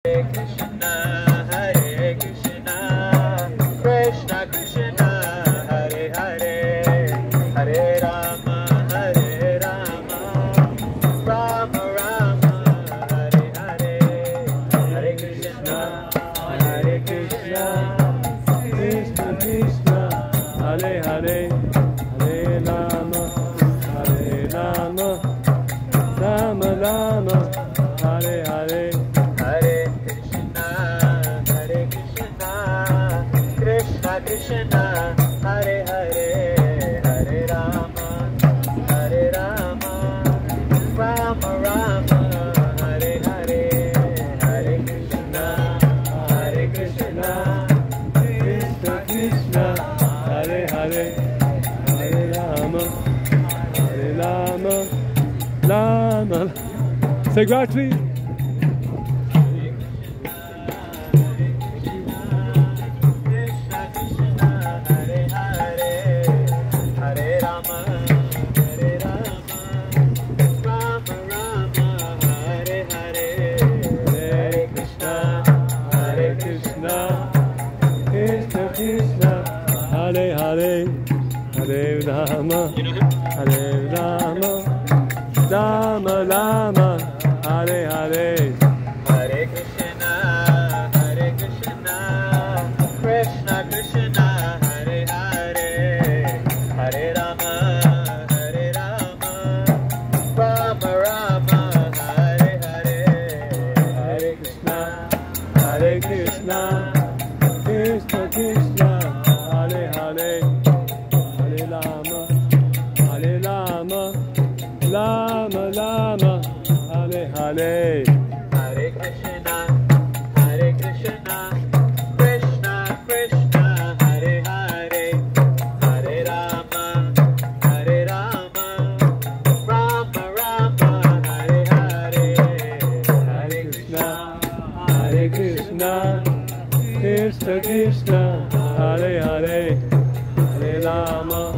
Krishna, Hare Krishna, Krishna Krishna, Hare Hare, Hare Rama, Rama Rama, Hare Hare, Hare Krishna, Krishna Krishna, Hare Hare, Hare Rama, Rama Rama, Hare Hare. Hare Krishna, Krishna Krishna, Hare Hare, Hare Rama, Rama Rama, Hare Hare, Hare Krishna, Krishna Krishna, Hare Hare, Hare Rama, Rama. Say Gayatri. Krishna, Hare Hare, Hare Rama, Rama Rama, Hare Hare. Hare Krishna, Krishna Krishna, Hare Hare, Hare Rama, Rama Rama, Hare Hare. Hare Krishna, Krishna Krishna, Hare Hare, Hare Rama, Rama Rama, Hare Hare. Hare Krishna, Krishna Krishna, Hare Hare, Hare Rama, Rama Rama, Hare Hare. Hare Krishna, Krishna Krishna, Hare Hare, Hare Rama,